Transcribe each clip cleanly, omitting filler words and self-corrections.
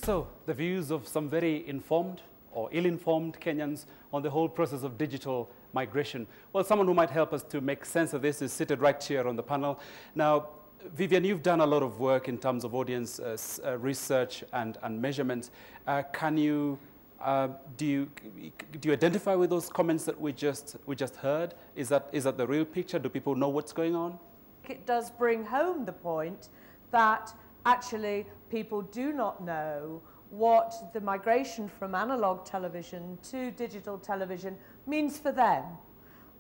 So, the views of some very informed or ill-informed Kenyans on the whole process of digital migration. Well, someone who might help us to make sense of this is seated right here on the panel. Now, Vivien, you've done a lot of work in terms of audience research and measurement. Do you identify with those comments that we just heard? Is that the real picture? Do people know what's going on? It does bring home the point that actually people do not know what the migration from analog television to digital television means for them.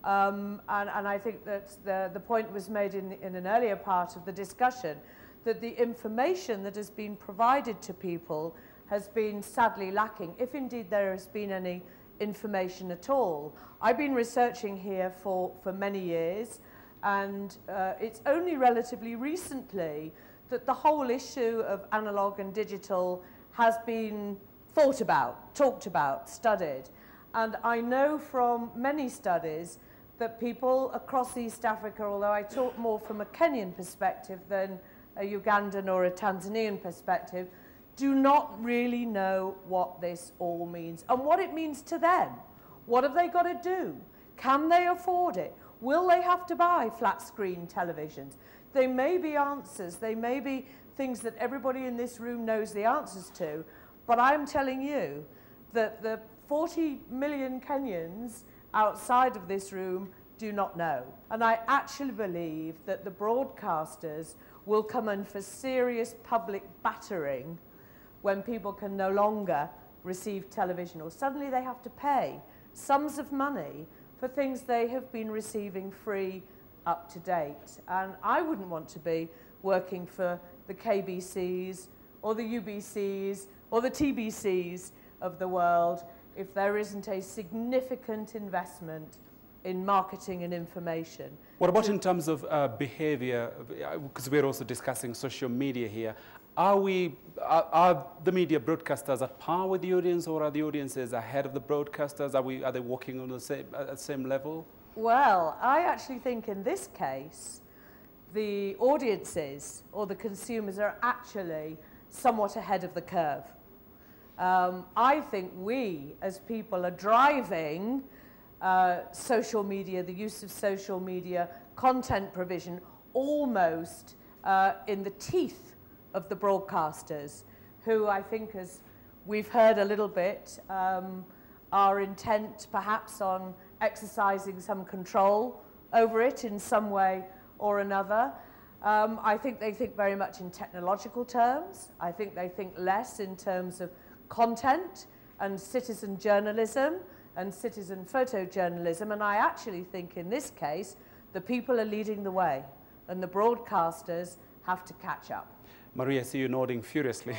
And I think that the point was made in an earlier part of the discussion that the information that has been provided to people has been sadly lacking, if indeed there has been any information at all. I've been researching here for many years, and it's only relatively recently that the whole issue of analog and digital has been thought about, talked about, studied. And I know from many studies that people across East Africa, although I talk more from a Kenyan perspective than a Ugandan or a Tanzanian perspective, do not really know what this all means and what it means to them. What have they got to do? Can they afford it? Will they have to buy flat screen televisions? They may be answers, they may be things that everybody in this room knows the answers to, but I'm telling you that the 40 million Kenyans outside of this room do not know. And I actually believe that the broadcasters will come in for serious public battering when people can no longer receive television, or suddenly they have to pay sums of money for things they have been receiving free up to date. And I wouldn't want to be working for the KBCs or the UBCs or the TBCs of the world if there isn't a significant investment in marketing and information. What about in terms of behavior? Because we're also discussing social media here. Are the media broadcasters at par with the audience, or are the audiences ahead of the broadcasters? Are they walking on the same level? Well, I actually think in this case, the audiences or the consumers are actually somewhat ahead of the curve. I think we, as people, are driving social media, the use of social media, content provision, almost in the teeth of the broadcasters, who I think, as we've heard a little bit, are intent perhaps on exercising some control over it in some way or another. I think they think very much in technological terms. I think they think less in terms of content and citizen journalism and citizen photojournalism. And I actually think in this case, the people are leading the way and the broadcasters have to catch up. Maria, I see you nodding furiously.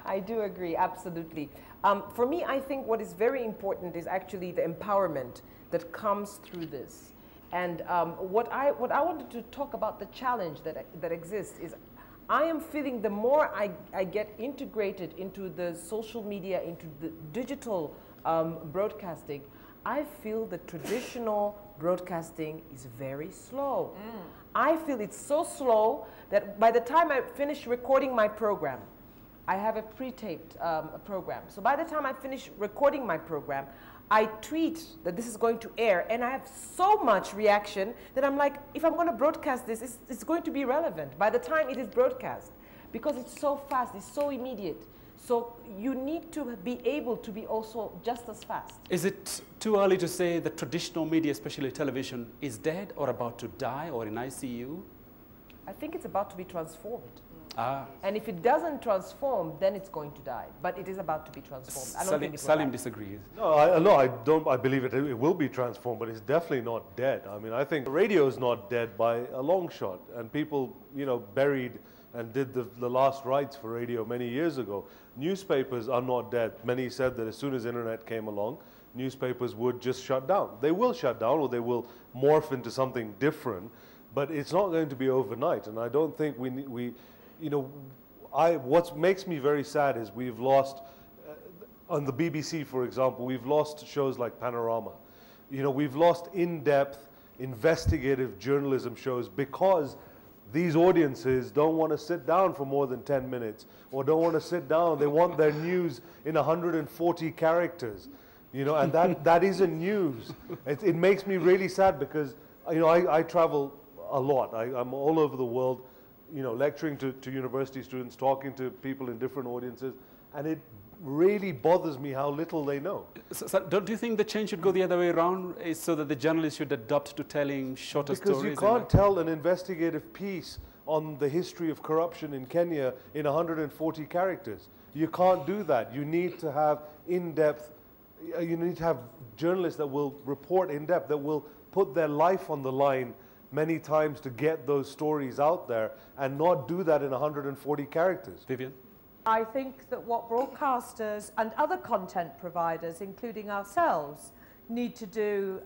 I do agree, absolutely. For me, I think what is very important is actually the empowerment that comes through this. And what I wanted to talk about, the challenge that exists, is I am feeling the more I get integrated into the social media, into the digital broadcasting, I feel the traditional broadcasting is very slow. I feel it's so slow that by the time I finish recording my program, I have a pre-taped program. So by the time I finish recording my program, I tweet that this is going to air, and I have so much reaction that I'm like, if I'm going to broadcast this, it's going to be relevant by the time it is broadcast, because it's so fast, it's so immediate. So you need to be able to be also just as fast. Is it too early to say that traditional media, especially television, is dead or about to die or in ICU? I think it's about to be transformed. Ah. And if it doesn't transform, then it's going to die. But it is about to be transformed. I don't think it will Salim die. disagrees. No, I don't. I believe it will be transformed, but it's definitely not dead. I mean, I think radio is not dead by a long shot. And people, buried and did the last rites for radio many years ago. Newspapers are not dead. Many said that as soon as internet came along, newspapers would just shut down. They will shut down, or they will morph into something different, but it's not going to be overnight. And I don't think what makes me very sad is we've lost, on the BBC, for example, we've lost shows like Panorama. We've lost in-depth, investigative journalism shows because these audiences don't want to sit down for more than 10 minutes or don't want to sit down. They want their news in 140 characters, you know, and that isn't news. It makes me really sad because, you know, I travel a lot. I'm all over the world, you know, lecturing to university students, talking to people in different audiences, and it really bothers me how little they know. So don't you think the change should go the other way around, so that the journalists should adopt to telling shorter stories? Because you can't tell an investigative piece on the history of corruption in Kenya in 140 characters. You can't do that. You need to have in-depth, you need to have journalists that will report in-depth, that will put their life on the line many times to get those stories out there, and not do that in 140 characters. Vivien? I think that what broadcasters and other content providers, including ourselves, need to do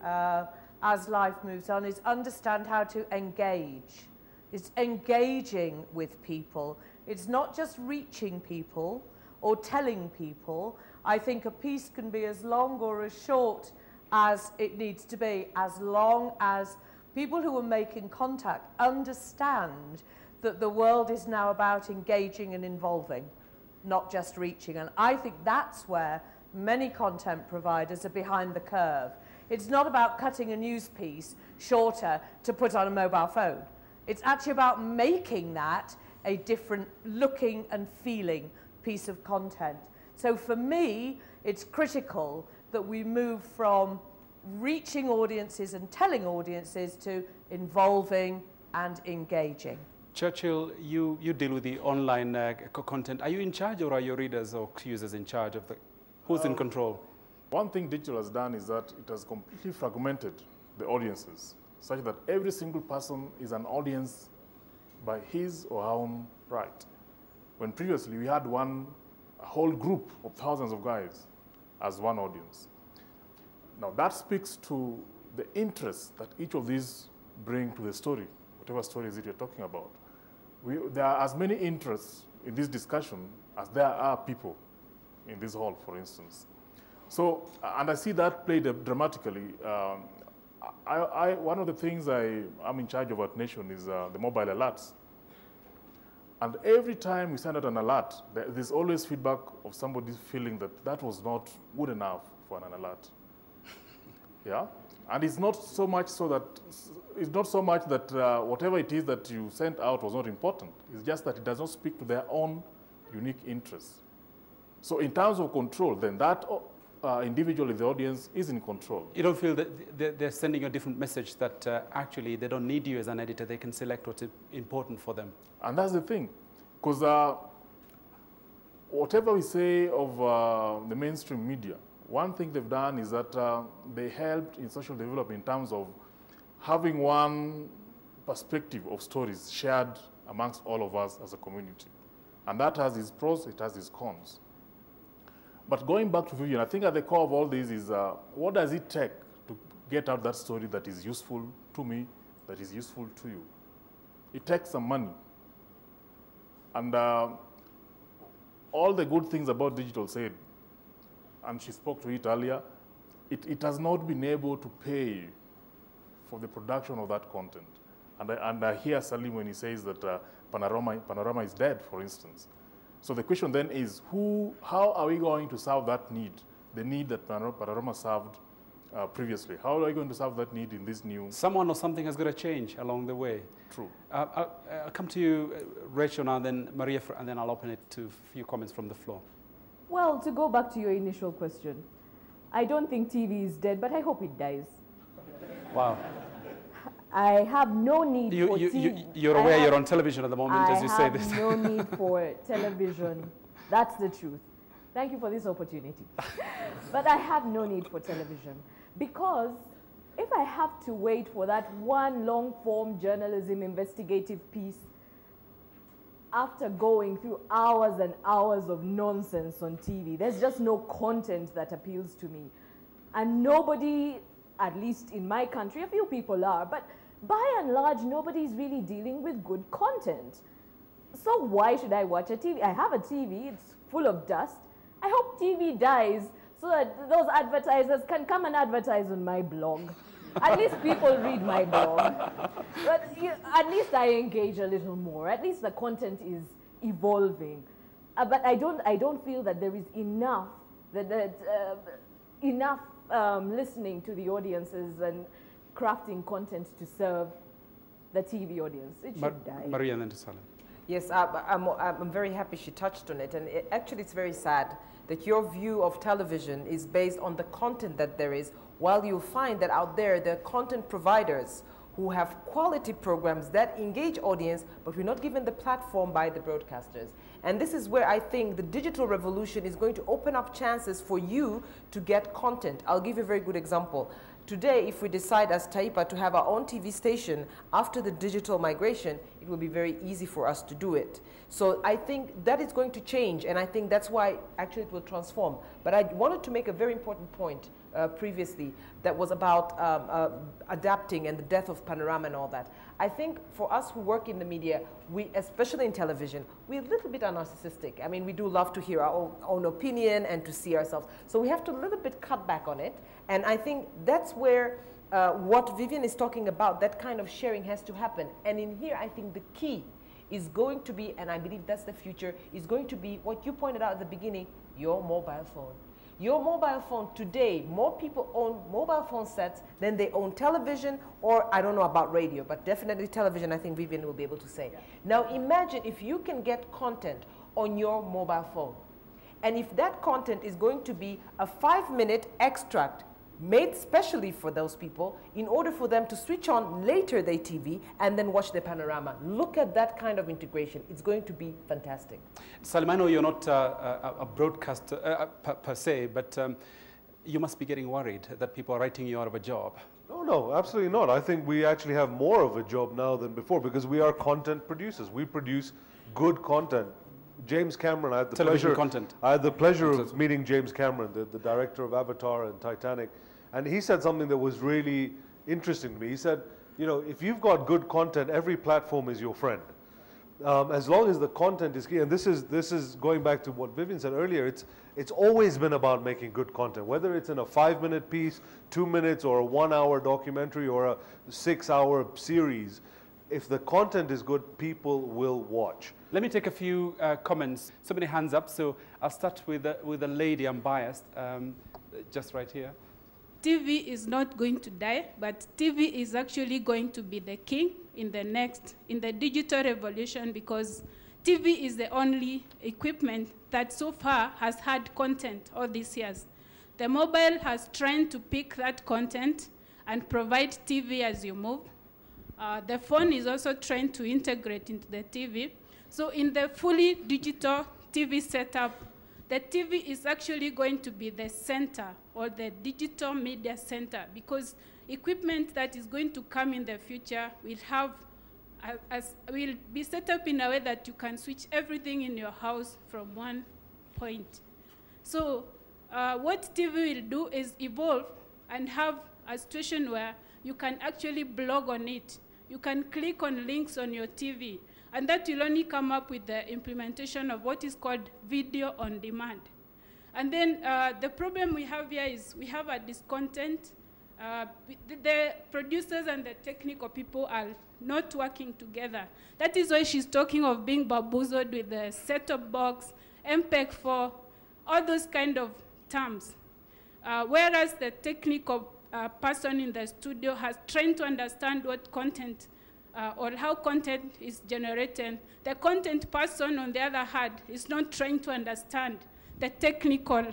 as life moves on is understand how to engage. It's engaging with people. It's not just reaching people or telling people. I think a piece can be as long or as short as it needs to be, as long as people who are making contact understand that the world is now about engaging and involving, not just reaching. And I think that's where many content providers are behind the curve. It's not about cutting a news piece shorter to put on a mobile phone. It's actually about making that a different looking and feeling piece of content. So for me, it's critical that we move from reaching audiences and telling audiences to involving and engaging. Churchill, you deal with the online content. Are you in charge, or are your readers or users in charge of the, who's in control? One thing digital has done is that it has completely fragmented the audiences, such that every single person is an audience by his or her own right. When previously we had a whole group of thousands of guys as one audience. Now that speaks to the interest that each of these bring to the story, whatever story is it you're talking about. There are as many interests in this discussion as there are people in this hall, for instance. So, and I see that played dramatically. One of the things I'm in charge of at Nation is the mobile alerts. And every time we send out an alert, there's always feedback of somebody feeling that that was not good enough for an alert. Yeah? And it's not so much that whatever it is that you sent out was not important. It's just that it does not speak to their own unique interests. So in terms of control, then that individual in the audience is in control. You don't feel that they're sending a different message, that actually they don't need you as an editor, they can select what's important for them? And that's the thing, because whatever we say of the mainstream media, one thing they've done is that they helped in social development in terms of having one perspective of stories shared amongst all of us as a community. And that has its pros, it has its cons. But going back to Vivien, I think at the core of all this is what does it take to get out that story that is useful to me, that is useful to you? It takes some money. And all the good things about digital said, and she spoke to it earlier, it has not been able to pay for the production of that content. And I hear Salim when he says that Panorama is dead, for instance. So the question then is, how are we going to serve that need, the need that Panorama served previously? How are we going to serve that need in this new... Someone or something has got to change along the way. True. I'll come to you, Rachel, now, and then Maria, and then I'll open it to a few comments from the floor. Well, to go back to your initial question, I don't think TV is dead, but I hope it dies. Wow. I have no need for TV. You're aware you're on television at the moment as you say this. I have no need for television. That's the truth. Thank you for this opportunity. But I have no need for television, because if I have to wait for that one long-form journalism investigative piece after going through hours and hours of nonsense on TV, there's just no content that appeals to me. And nobody, at least in my country, a few people are, but by and large, nobody's really dealing with good content. So why should I watch a TV? I have a TV, it's full of dust. I hope TV dies so that those advertisers can come and advertise on my blog. At least people read my blog. But at least I engage a little more. At least the content is evolving. But I don't feel that there is enough listening to the audiences and crafting content to serve the TV audience. It should die. Maria and then to Salim. Yes, I'm very happy she touched on it. And actually, it's very sad that your view of television is based on the content that there is, while you find that out there are content providers who have quality programs that engage audience, but we're not given the platform by the broadcasters. And this is where I think the digital revolution is going to open up chances for you to get content. I'll give you a very good example. Today, if we decide as Taipa to have our own TV station after the digital migration, it will be very easy for us to do it. So I think that is going to change, and I think that's why actually it will transform. But I wanted to make a very important point previously that was about adapting and the death of Panorama and all that. I think for us who work in the media, we, especially in television, we're a little bit narcissistic. I mean, we do love to hear our own opinion and to see ourselves. So we have to a little bit cut back on it. And I think that's where what Vivien is talking about, that kind of sharing has to happen. And in here, I think the key is going to be, and I believe that's the future, is going to be what you pointed out at the beginning, your mobile phone. Your mobile phone today, more people own mobile phone sets than they own television, or I don't know about radio, but definitely television, I think Vivien will be able to say. Yeah. Now imagine if you can get content on your mobile phone. And if that content is going to be a 5-minute extract made specially for those people in order for them to switch on later their TV and then watch the Panorama. Look at that kind of integration. It's going to be fantastic. Salim, I know you're not a broadcaster per se, but you must be getting worried that people are writing you out of a job. No, absolutely not. I think we actually have more of a job now than before because we are content producers. We produce good content. James Cameron, I had the pleasure of meeting James Cameron, the director of Avatar and Titanic, and he said something that was really interesting to me. He said, you know, if you've got good content, every platform is your friend. As long as the content is key, and this is going back to what Vivien said earlier, it's always been about making good content, whether it's in a 5-minute piece, 2 minutes, or a 1-hour documentary, or a 6-hour series. If the content is good, people will watch. Let me take a few comments. So many hands up, so I'll start with the lady unbiased, just right here. TV is not going to die, but TV is actually going to be the king in the digital revolution, because TV is the only equipment that so far has had content all these years. The mobile has tried to pick that content and provide TV as you move. The phone is also trying to integrate into the TV. So in the fully digital TV setup, the TV is actually going to be the center, or the digital media center, because equipment that is going to come in the future will be set up in a way that you can switch everything in your house from one point. So what TV will do is evolve and have a situation where you can actually blog on it. You can click on links on your TV. And that will only come up with the implementation of what is called video on demand. And then the problem we have here is we have a discontent. The producers and the technical people are not working together. That is why she's talking of being bamboozled with the set-top box, MPEG-4, all those kind of terms. Whereas the technical person in the studio has tried to understand what content or how content is generated. The content person, on the other hand, is not trying to understand the technical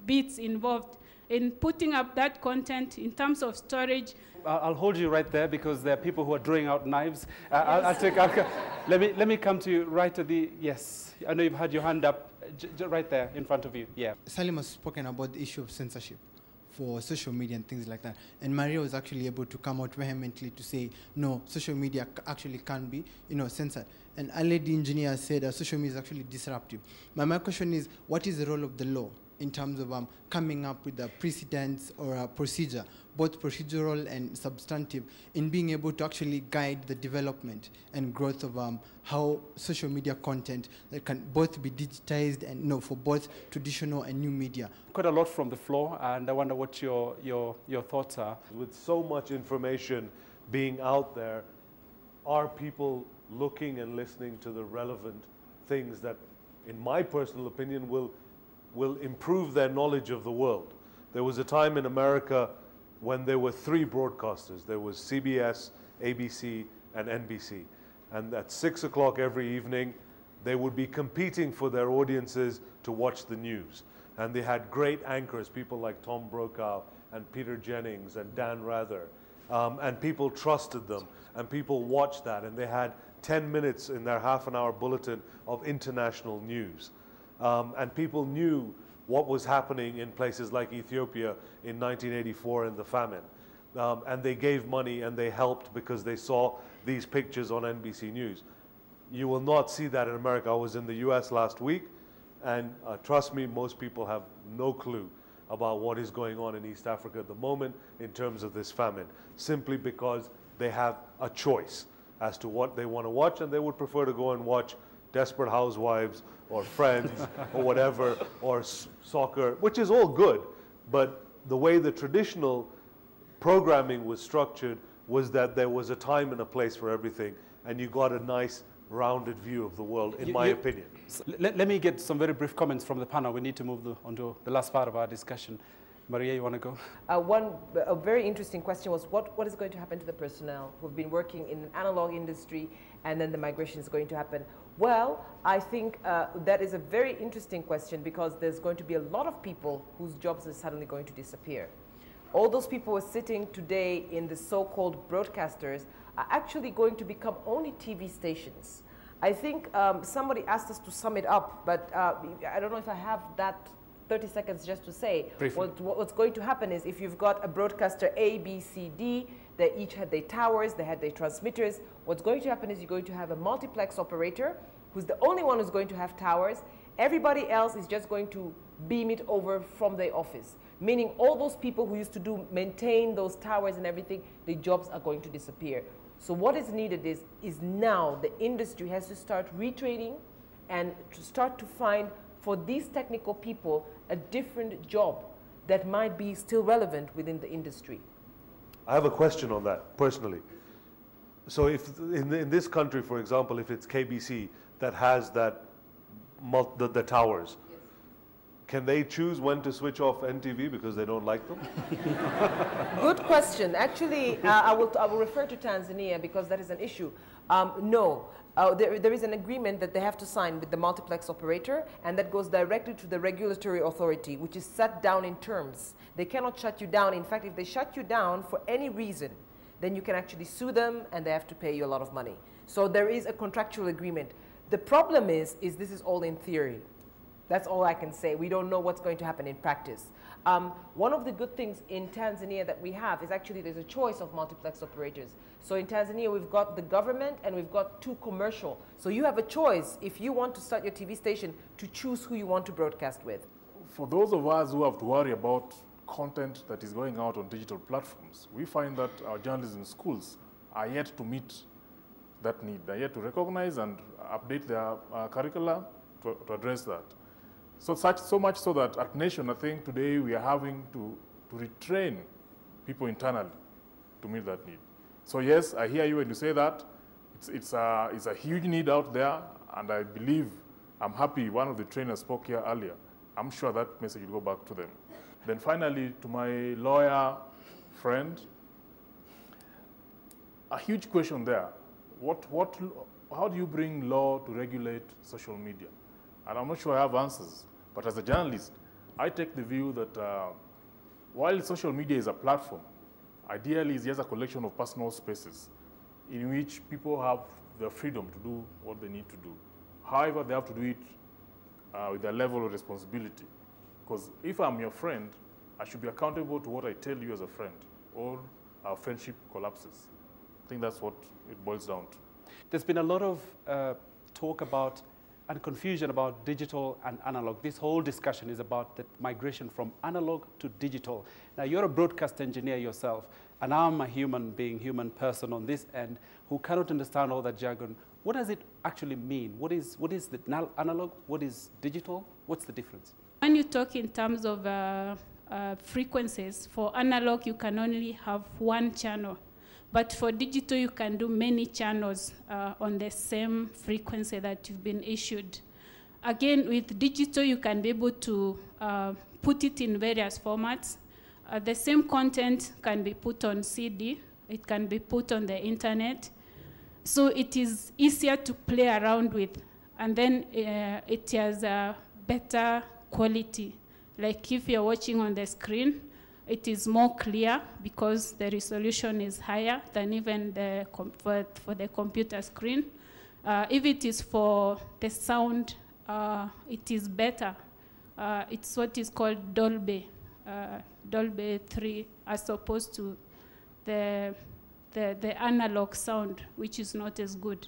bits involved in putting up that content in terms of storage. I'll hold you right there because there are people who are drawing out knives. Let me come to you right at the, yes. I know you've had your hand up right there in front of you, yeah. Salim has spoken about the issue of censorship for social media and things like that. And Maria was actually able to come out vehemently to say, no, social media actually can't be, censored. And a lady engineer said social media is actually disruptive. My question is, what is the role of the law in terms of coming up with a precedence or a procedure, both procedural and substantive, in being able to actually guide the development and growth of how social media content that can both be digitized and for both traditional and new media. Quite a lot from the floor, and I wonder what your thoughts are. With so much information being out there, are people looking and listening to the relevant things that, in my personal opinion, will improve their knowledge of the world? There was a time in America when there were 3 broadcasters. There was CBS, ABC, and NBC. And at 6 o'clock every evening, they would be competing for their audiences to watch the news. And they had great anchors, people like Tom Brokaw and Peter Jennings and Dan Rather. And people trusted them, and people watched that. And they had 10 minutes in their half-an-hour bulletin of international news. And people knew what was happening in places like Ethiopia in 1984 in the famine. And they gave money and they helped because they saw these pictures on NBC News. You will not see that in America. I was in the US last week, and trust me, most people have no clue about what is going on in East Africa at the moment in terms of this famine, simply because they have a choice as to what they want to watch, and they would prefer to go and watch Desperate Housewives or Friends or whatever, or soccer, which is all good. But the way the traditional programming was structured was that there was a time and a place for everything, and you got a nice rounded view of the world, in my opinion. Let me get some very brief comments from the panel. We need to move on to the last part of our discussion. Maria, you want to go? A very interesting question was what is going to happen to the personnel who've been working in an analog industry, and then the migration is going to happen? Well, I think that is a very interesting question, because there's going to be a lot of people whose jobs are suddenly going to disappear. All those people who are sitting today in the so-called broadcasters are actually going to become only TV stations. I think somebody asked us to sum it up, but I don't know if I have that 30 seconds just to say. What's going to happen is, if you've got a broadcaster A, B, C, D, they each had their towers, they had their transmitters. What's going to happen is you're going to have a multiplex operator who's the only one who's going to have towers. Everybody else is just going to beam it over from their office, meaning all those people who used to maintain those towers and everything, their jobs are going to disappear. So what is needed is now the industry has to start retraining and to start to find for these technical people a different job that might be still relevant within the industry. I have a question on that, personally. So if in this country, for example, if it's KBC that has that the towers, yes, can they choose when to switch off NTV because they don't like them? Good question. Actually, I will refer to Tanzania because that is an issue. No. There is an agreement that they have to sign with the multiplex operator, and that goes directly to the regulatory authority, which is set down in terms. They cannot shut you down. In fact, if they shut you down for any reason, then you can actually sue them, and they have to pay you a lot of money. So there is a contractual agreement. The problem is this is all in theory. That's all I can say. We don't know what's going to happen in practice. One of the good things in Tanzania that we have is actually there's a choice of multiplex operators. So in Tanzania, we've got the government and we've got 2 commercial. So you have a choice, if you want to start your TV station, to choose who you want to broadcast with. For those of us who have to worry about content that is going out on digital platforms, we find that our journalism schools are yet to meet that need. They're yet to recognize and update their curricula to address that. So much so that at Nation, I think today we are having to retrain people internally to meet that need. So yes, I hear you when you say that. It's a huge need out there, and I believe, I'm happy one of the trainers spoke here earlier. I'm sure that message will go back to them. Then finally, to my lawyer friend, a huge question there. How do you bring law to regulate social media? And I'm not sure I have answers, but as a journalist, I take the view that while social media is a platform, ideally it's just a collection of personal spaces in which people have the freedom to do what they need to do. However, they have to do it with a level of responsibility. Because if I'm your friend, I should be accountable to what I tell you as a friend, or our friendship collapses. I think that's what it boils down to. There's been a lot of talk about and confusion about digital and analog. This whole discussion is about the migration from analog to digital. Now, you're a broadcast engineer yourself, and I'm a human being, human person on this end who cannot understand all that jargon. What does it actually mean? What is the analog? What is digital? What's the difference? When you talk in terms of frequencies, for analog, you can only have one channel. But for digital, you can do many channels on the same frequency that you've been issued. Again, with digital, you can be able to put it in various formats. The same content can be put on CD. It can be put on the internet. So it is easier to play around with. And then it has a better quality. Like if you're watching on the screen, it is more clear because the resolution is higher than even for the computer screen. If it is for the sound, it is better. It's what is called Dolby 3, as opposed to the analog sound, which is not as good.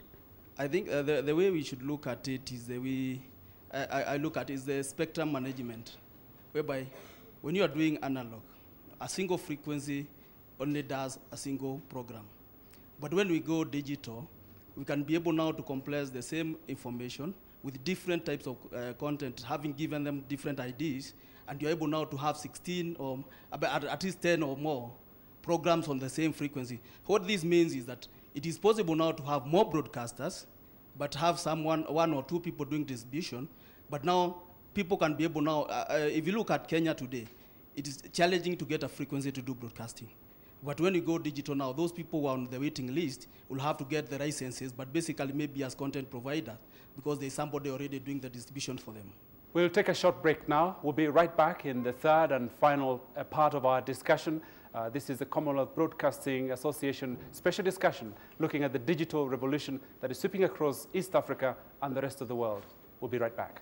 I think the way we should look at it is the way I look at it is the spectrum management, whereby when you are doing analog, a single frequency only does a single program. But when we go digital, we can be able now to compress the same information with different types of content, having given them different IDs, and you're able now to have 16 or at least 10 or more programs on the same frequency. What this means is that it is possible now to have more broadcasters, but have one or two people doing distribution. But now people can be able now, if you look at Kenya today, it is challenging to get a frequency to do broadcasting. But when you go digital now, those people who are on the waiting list will have to get the licenses, but basically maybe as content provider, because there's somebody already doing the distribution for them. We'll take a short break now. We'll be right back in the third and final part of our discussion. This is the Commonwealth Broadcasting Association special discussion looking at the digital revolution that is sweeping across East Africa and the rest of the world. We'll be right back.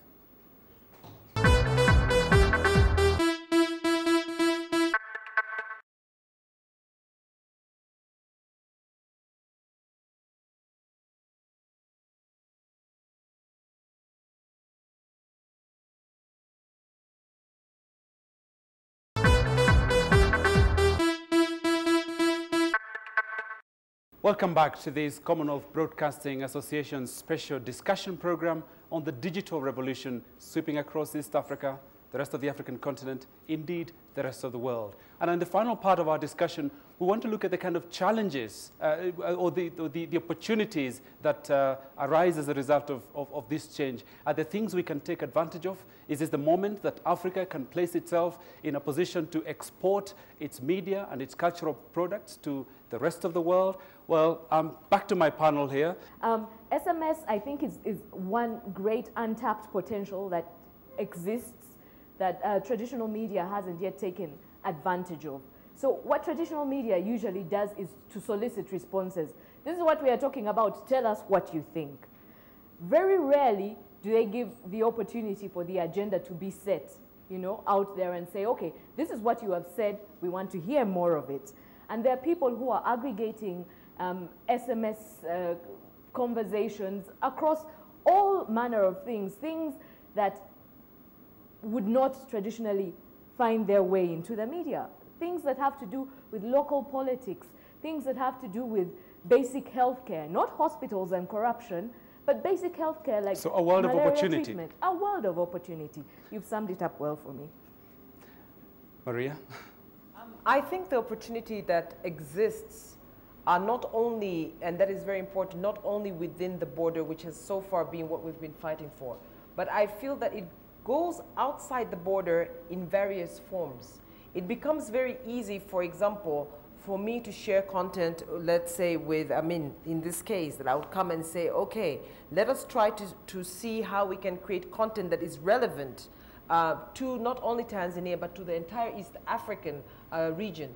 Welcome back to this Commonwealth Broadcasting Association special discussion program on the digital revolution sweeping across East Africa, the rest of the African continent, indeed the rest of the world. And in the final part of our discussion, we want to look at the kind of challenges or the opportunities that arise as a result of this change. Are there things we can take advantage of? Is this the moment that Africa can place itself in a position to export its media and its cultural products to the rest of the world? Well, back to my panel here. SMS, I think, is one great untapped potential that exists that traditional media hasn't yet taken advantage of. So what traditional media usually does is to solicit responses. This is what we are talking about. Tell us what you think. Very rarely do they give the opportunity for the agenda to be set, you know, out there and say, okay, this is what you have said. We want to hear more of it. And there are people who are aggregating SMS conversations across all manner of things that would not traditionally find their way into the media. Things that have to do with local politics, things that have to do with basic healthcare, not hospitals and corruption, but basic healthcare like so a world of opportunity. Treatment. A world of opportunity. You've summed it up well for me. Maria? I think the opportunity that exists are not only, and that is very important, not only within the border, which has so far been what we've been fighting for, but I feel that it goes outside the border in various forms. It becomes very easy, for example, for me to share content, let's say with Amin, in this case, that I would come and say, okay, let us try to see how we can create content that is relevant to not only Tanzania, but to the entire East African region.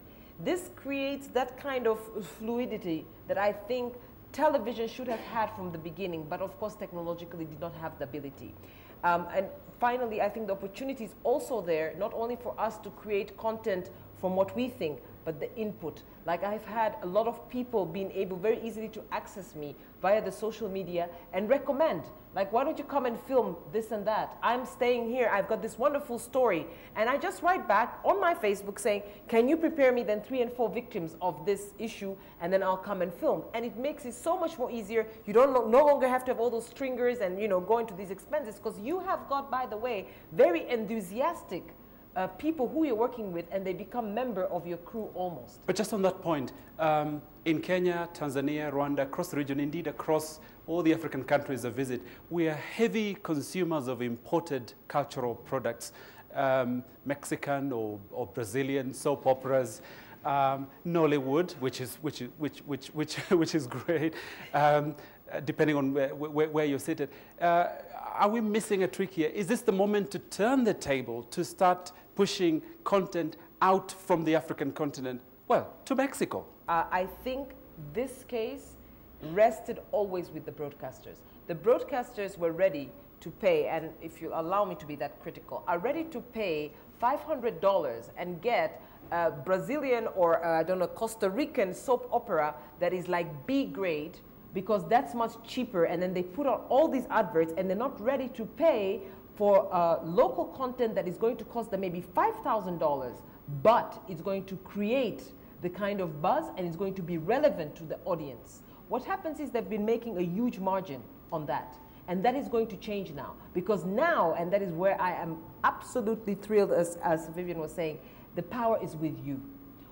This creates that kind of fluidity that I think television should have had from the beginning, but of course technologically did not have the ability. And finally, I think the opportunity is also there, not only for us to create content from what we think, but the input. Like I've had a lot of people being able very easily to access me via the social media and recommend, like, why don't you come and film this and that? I'm staying here, I've got this wonderful story. And I just write back on my Facebook saying, can you prepare me then 3 and 4 victims of this issue, and then I'll come and film. And it makes it so much more easier. You don't no longer have to have all those stringers and, you know, go into these expenses, because you have got, by the way, very enthusiastic people who you're working with, and they become member of your crew almost. But just on that point, in Kenya, Tanzania, Rwanda, across the region, indeed across all the African countries I visit, we are heavy consumers of imported cultural products, Mexican or Brazilian soap operas, Nollywood, which is great, depending on where you're seated. Are we missing a trick here? Is this the moment to turn the table, to start pushing content out from the African continent, well, to Mexico? I think this case rested always with the broadcasters. The broadcasters were ready to pay, and if you allow me to be that critical, are ready to pay $500 and get a Brazilian or, I don't know, Costa Rican soap opera that is like B grade, because that's much cheaper, and then they put on all these adverts, and they're not ready to pay for local content that is going to cost them maybe $5,000, but it's going to create the kind of buzz, and it's going to be relevant to the audience. What happens is they've been making a huge margin on that, and that is going to change now, because now, and that is where I am absolutely thrilled, as Vivien was saying, the power is with you.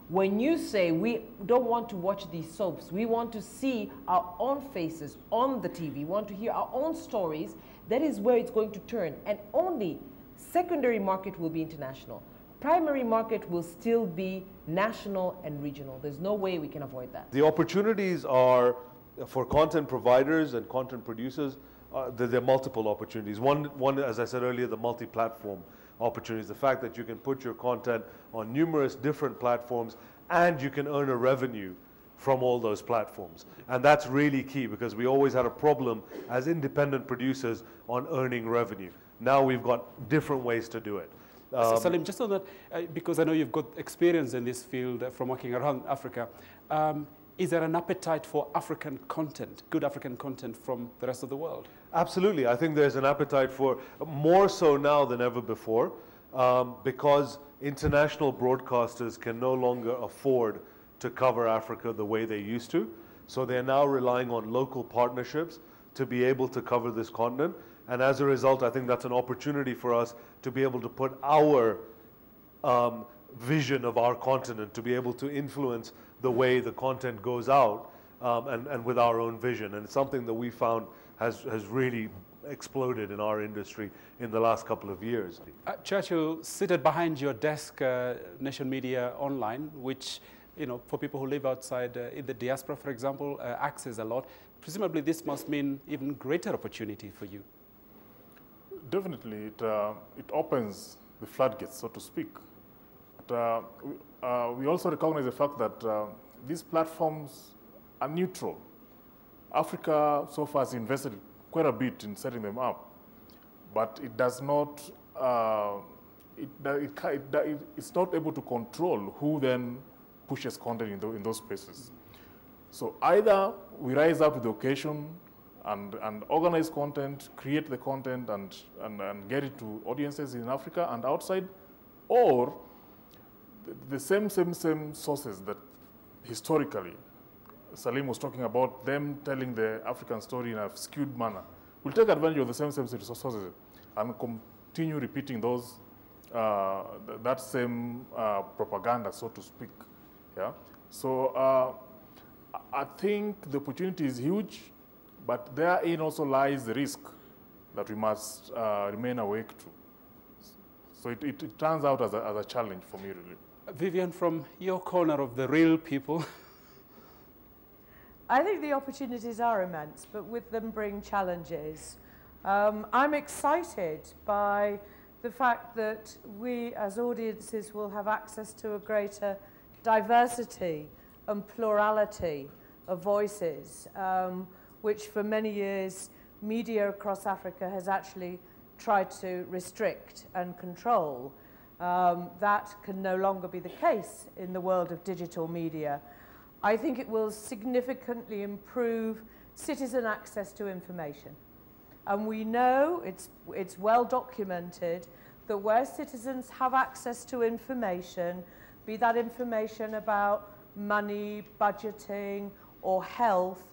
When you say, we don't want to watch these soaps, we want to see our own faces on the TV, we want to hear our own stories, that is where it's going to turn. And only secondary market will be international. Primary market will still be national and regional. There's no way we can avoid that. The opportunities are, for content providers and content producers, there are multiple opportunities. One, as I said earlier, the multi-platform opportunities, the fact that you can put your content on numerous different platforms and you can earn a revenue from all those platforms. And that's really key, because we always had a problem as independent producers on earning revenue. Now we've got different ways to do it. Salim, just on that, because I know you've got experience in this field from working around Africa, is there an appetite for African content, good African content from the rest of the world? Absolutely. I think there's an appetite for, more so now than ever before, because international broadcasters can no longer afford to cover Africa the way they used to. So they're now relying on local partnerships to be able to cover this continent. And as a result, I think that's an opportunity for us to be able to put our vision of our continent, to be able to influence the way the content goes out, and with our own vision. And it's something that we found has really exploded in our industry in the last couple of years. Churchill, seated behind your desk, Nation Media Online, which, you know, for people who live outside in the diaspora, for example, access a lot. Presumably this must mean even greater opportunity for you. Definitely, it opens the floodgates, so to speak. But, we also recognize the fact that these platforms are neutral. Africa so far has invested quite a bit in setting them up, but it does not, it's not able to control who then pushes content in those spaces. So either we rise up to the occasion and organize content, create the content and get it to audiences in Africa and outside, or the same sources that historically Salim was talking about, them telling the African story in a skewed manner. We'll take advantage of the same sources and continue repeating those, that same propaganda, so to speak. Yeah. So I think the opportunity is huge, but therein also lies the risk that we must remain awake to. So it turns out as a challenge for me, really. Vivien, from your corner of the real people. I think the opportunities are immense, but with them bring challenges. I'm excited by the fact that we as audiences will have access to a greater diversity and plurality of voices, which for many years media across Africa has actually tried to restrict and control. That can no longer be the case in the world of digital media. I think it will significantly improve citizen access to information. And we know, it's well documented, that where citizens have access to information, be that information about money, budgeting, or health,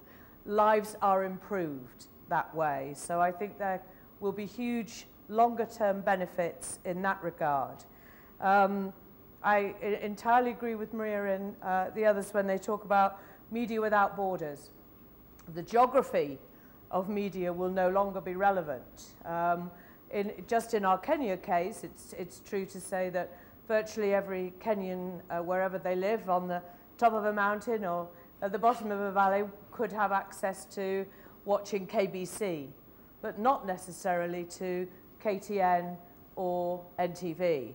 lives are improved that way. So I think there will be huge longer-term benefits in that regard. I entirely agree with Maria and the others when they talk about media without borders. The geography of media will no longer be relevant. Just in our Kenya case, it's true to say that virtually every Kenyan, wherever they live, on the top of a mountain or at the bottom of a valley, could have access to watching KBC, but not necessarily to KTN or NTV.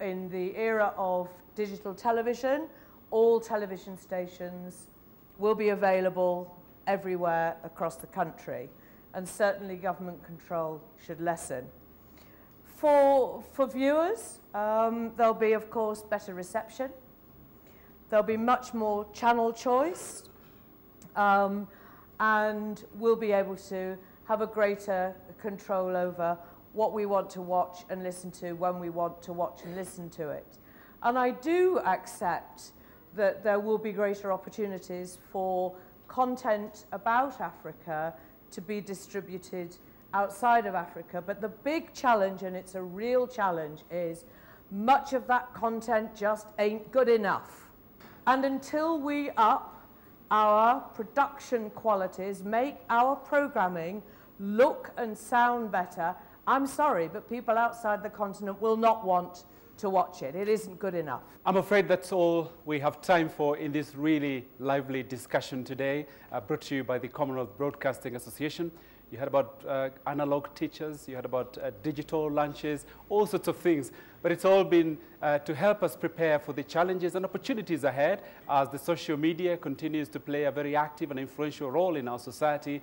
In the era of digital television, all television stations will be available everywhere across the country, and certainly government control should lessen. For viewers, there'll be, of course, better reception. There'll be much more channel choice, and we'll be able to have a greater control over what we want to watch and listen to when we want to watch and listen to it. And I do accept that there will be greater opportunities for content about Africa to be distributed outside of Africa. But the big challenge, and it's a real challenge, is much of that content just ain't good enough. And until we up our production qualities, make our programming look and sound better, I'm sorry, but people outside the continent will not want to watch it. It isn't good enough. I'm afraid that's all we have time for in this really lively discussion today, brought to you by the Commonwealth Broadcasting Association. You heard about analog teachers, you heard about digital lunches, all sorts of things. But it's all been to help us prepare for the challenges and opportunities ahead as the social media continues to play a very active and influential role in our society,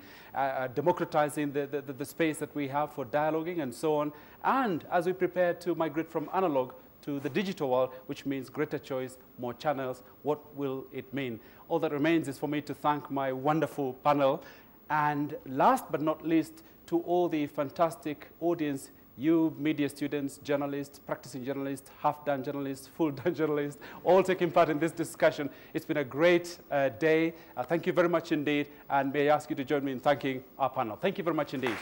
democratizing the space that we have for dialoguing and so on. And as we prepare to migrate from analog to the digital world, which means greater choice, more channels, what will it mean? All that remains is for me to thank my wonderful panel. And last but not least, to all the fantastic audience, you media students, journalists, practicing journalists, half-done journalists, full-done journalists, all taking part in this discussion. It's been a great day. Thank you very much indeed. And may I ask you to join me in thanking our panel. Thank you very much indeed.